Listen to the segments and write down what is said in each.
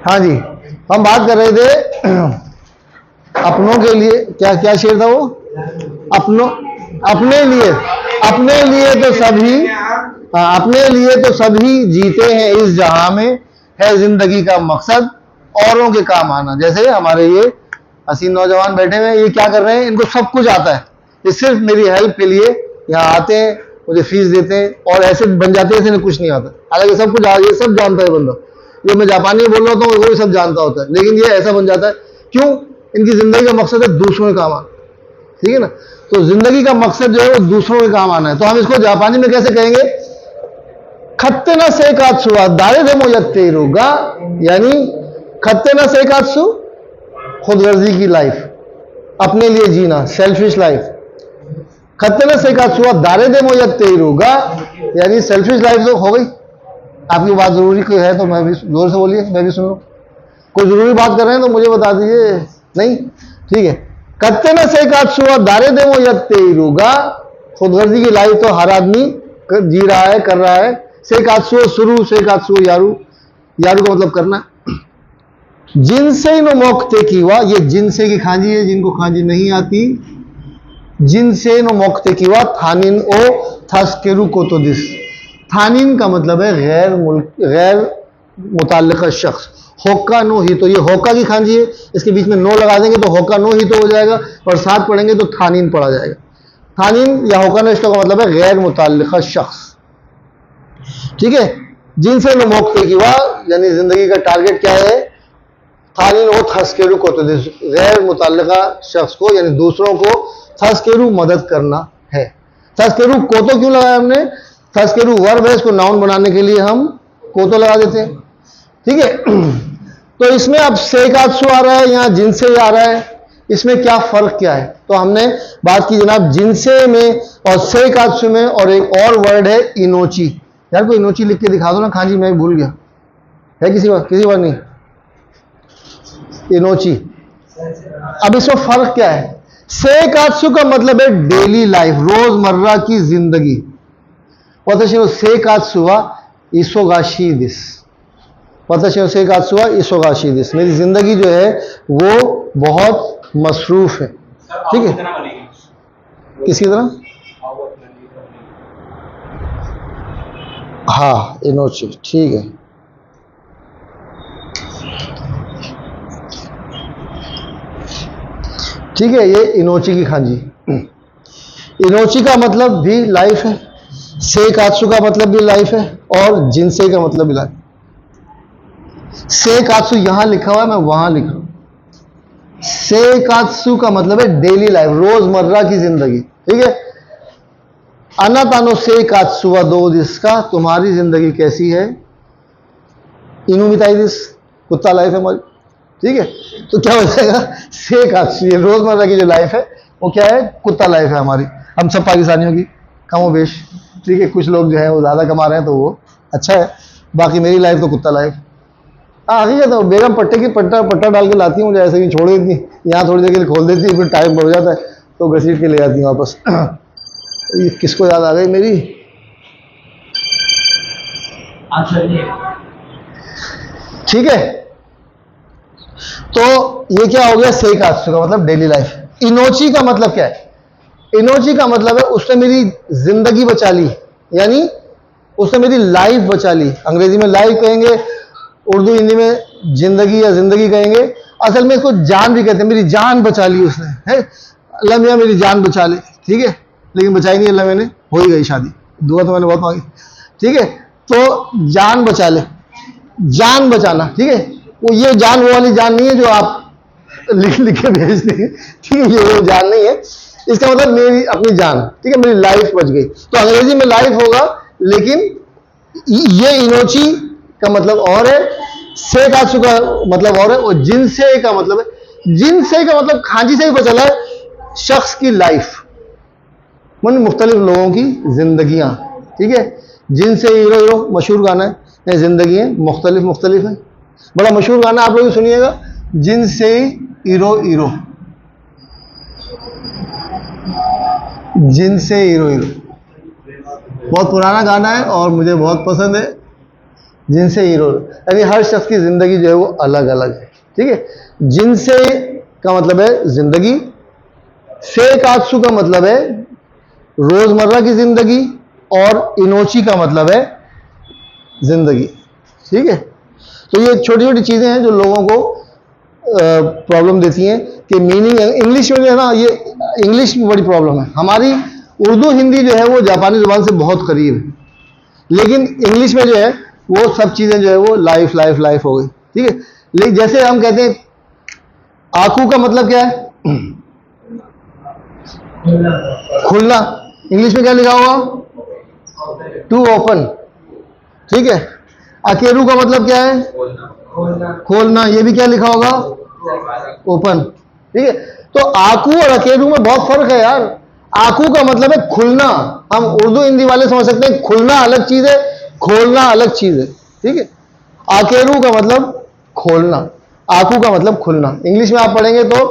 हाँ जी, हम बात कर रहे थे अपनों के लिए। क्या क्या शेर था वो? अपनों, अपने लिए तो सभी, हाँ, अपने लिए तो सभी जीते हैं इस जहां में, है जिंदगी का मकसद औरों के काम आना। जैसे हमारे ये हसीन नौजवान बैठे हुए हैं, ये क्या कर रहे हैं? इनको सब कुछ आता है, ये सिर्फ मेरी हेल्प के लिए यहाँ आते हैं, मुझे फीस देते हैं और ऐसे बन जाते हैं जैसे इन्हें कुछ नहीं आता। हालांकि सब कुछ ये सब जानता है बंदा, जो मैं जापानी में बोल रहा हूँ वो भी सब जानता होता है, लेकिन ये ऐसा बन जाता है। क्यों? इनकी जिंदगी का मकसद है दूसरों के काम आना। ठीक है ना? तो जिंदगी का मकसद जो है वो दूसरों के काम आना है। तो हम इसको जापानी में कैसे कहेंगे? खत्ते न सेकात्सु दारे दे मोयत्ते गा, यानी खत्ते न सेकात्सु, खुदगर्जी की लाइफ, अपने लिए जीना, सेल्फिश लाइफ। खत्ते न सेकात्सु दारे दे मोयत्ते गा, यानी सेल्फिश लाइफ तो हो गई। आपकी बात जरूरी कोई है तो मैं भी जोर से बोलिए, मैं भी सुन लूं। कोई जरूरी बात कर रहे हैं तो मुझे बता दीजिए। नहीं? ठीक है। कत्ते न सेकात्सु दारे दे मोयत्ते गा, खुदगर्जी की लाइफ तो हर आदमी जी रहा है, कर रहा है। सेकात्सु शुरू, सेकात्सु यारू, यारू का मतलब करना। जिनसे नो मोक्ते की हुआ, ये जिनसे की खांजी है, जिनको खांजी नहीं आती। जिनसे नो मोक्ते की हुआ थानिन ओ थस्केरु कोतोदिस। थानिन का मतलब है गैर मुताल्लिका शख्स। होका नो ही तो, ये होका की खांजी है, इसके बीच में नो लगा देंगे तो होका नो ही तो हो जाएगा, और साथ पढ़ेंगे तो थानिन पढ़ा जाएगा। थानिन या होका नो, इसका मतलब है गैर मुताल्लिका शख्स। ठीक है? जिनसे नो मोक्ते की हुआ, यानी जिंदगी का टारगेट क्या है? थानिन ओ थस्केरु कोतोदिस, गैर मुताल्लिका शख्स को यानी दूसरों को थस्केरु मदद करना है। थस्केरु कोतो क्यों लगाया हमने? थस्केरु वर्ब है, इसको नाउन बनाने के लिए हम कोतो लगा देते हैं। ठीक है? तो इसमें अब सेकात्सु आ रहा है, यहाँ जिनसे आ रहा है, इसमें क्या फर्क क्या है? तो हमने बात की जनाब जिनसे में और सेकात्सु में, और एक और वर्ड है इनोची। यार कोई इनोची लिख के दिखा दो ना, खांजी मैं भूल गया है। किसी बार नहीं इनोची। अब इसमें फर्क क्या है? सेकात्सु का मतलब है डेली लाइफ, रोजमर्रा की जिंदगी। सेकात्सु वा इसोगाशी दिस, सेकात्सु वा इसोगाशी दिस, मेरी जिंदगी जो है वो बहुत मसरूफ है। ठीक है? किसी तरह? हाँ, इनोची। ठीक है। ठीक है, ये इनोची की खांजी। इनोची का मतलब भी लाइफ है, सेकात्सु का मतलब भी लाइफ है, और जिनसे का मतलब भी लाइफ। सेकात्सु यहां लिखा हुआ है, मैं वहां लिख रहा हूं। सेकात्सु का मतलब है डेली लाइफ, रोजमर्रा की जिंदगी। ठीक है? अनातानो सेकात्सु वा दो दिस, तुम्हारी जिंदगी कैसी है? इनु मिताई दिस, कुत्ता लाइफ है हमारी। ठीक है? तो क्या हो जाएगा? सेकात्सु, ये रोजमर्रा की जो लाइफ है वो क्या है? कुत्ता लाइफ है हमारी, हम सब पाकिस्तानियों की कमोबेश। ठीक है? कुछ लोग जो है वो ज्यादा कमा रहे हैं तो वो अच्छा है, बाकी मेरी लाइफ तो कुत्ता लाइफ। हाँ, हकीकत है। बेगम पट्टे की पट्टा डाल के लाती हूँ, मुझे ऐसे ही छोड़ देती, यहाँ थोड़ी देर के लिए खोल देती है, फिर टाइम बढ़ जाता है तो घसीट के ले जाती हूँ वापस। ये किसको याद आ गई मेरी? ठीक है? तो ये क्या हो गया? सेकात्सु का मतलब डेली लाइफ। इनोची का मतलब क्या है? इनोची का मतलब है उसने मेरी जिंदगी बचा ली, यानी उसने मेरी लाइफ बचा ली। अंग्रेजी में लाइफ कहेंगे, उर्दू हिंदी में जिंदगी या जिंदगी कहेंगे। असल में इसको जान भी कहते हैं, मेरी जान बचा ली उसने, है। अल्लाह मियां मेरी जान बचा ले। ठीक है? लेकिन बचाई नहीं अल्लाह, मैंने हो ही गई शादी, दुआ तो मैंने बहुत मांगी। ठीक है? तो जान बचा ले, जान बचाना। ठीक है? वो ये जान वो वाली जान नहीं है जो आप लिख के भेज देंगे। ठीक है? ये वो जान नहीं है, इसका मतलब मेरी अपनी जान। ठीक है? मेरी लाइफ बच गई। तो अंग्रेजी में लाइफ होगा, लेकिन ये इनोची का मतलब और है, सेकात्सु का मतलब और है, और जिनसे का मतलब है, जिनसे का मतलब खांजी से ही पता चला है शख्स की लाइफ, मन मुख्तलिफ लोगों की जिंदगियां। ठीक है? जिनसे हीरो हीरो मशहूर गाना है, जिंदगी मुख्तलिफ है। बड़ा मशहूर गाना आप लोग सुनिएगा, जिनसे हीरो हीरो, जिनसे हीरो हीरो। बहुत पुराना गाना है और मुझे बहुत पसंद है। जिनसे हीरो, यानी हर शख्स की जिंदगी जो है वो अलग अलग है, ठीक है। जिनसे का मतलब है जिंदगी, सेकात्सु का मतलब है रोजमर्रा की जिंदगी, और इनोची का मतलब है जिंदगी, ठीक है। तो ये छोटी छोटी चीजें हैं जो लोगों को प्रॉब्लम देती हैं कि मीनिंग इंग्लिश में जो है ना, ये इंग्लिश में बड़ी प्रॉब्लम है। हमारी उर्दू हिंदी जो है वो जापानी जुबान से बहुत करीब है, लेकिन इंग्लिश में जो है वो सब चीजें जो है वो लाइफ लाइफ लाइफ हो गई, ठीक है। लेकिन जैसे हम कहते हैं आंखों का मतलब क्या है, खुलना, इंग्लिश में क्या लिखा होगा, टू ओपन, ठीक है। अकेरू का मतलब क्या है, खोलना, ये भी क्या लिखा होगा, ओपन, ठीक है। तो आकू और अकेरू में बहुत फर्क है यार। आकू का मतलब है खुलना, हम उर्दू हिंदी वाले समझ सकते हैं खुलना अलग चीज है, खोलना अलग चीज है, ठीक है। आकेरू का मतलब खोलना, आकू का मतलब खुलना। इंग्लिश में आप पढ़ेंगे तो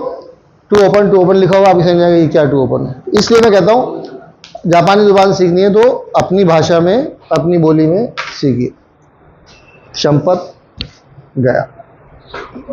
टू ओपन लिखा होगा, आपको समझ जाएगा ये क्या टू ओपन है। इसलिए मैं कहता हूं जापानी जुबान सीखनी है तो अपनी भाषा में, अपनी बोली में सीखिए। संपत गया।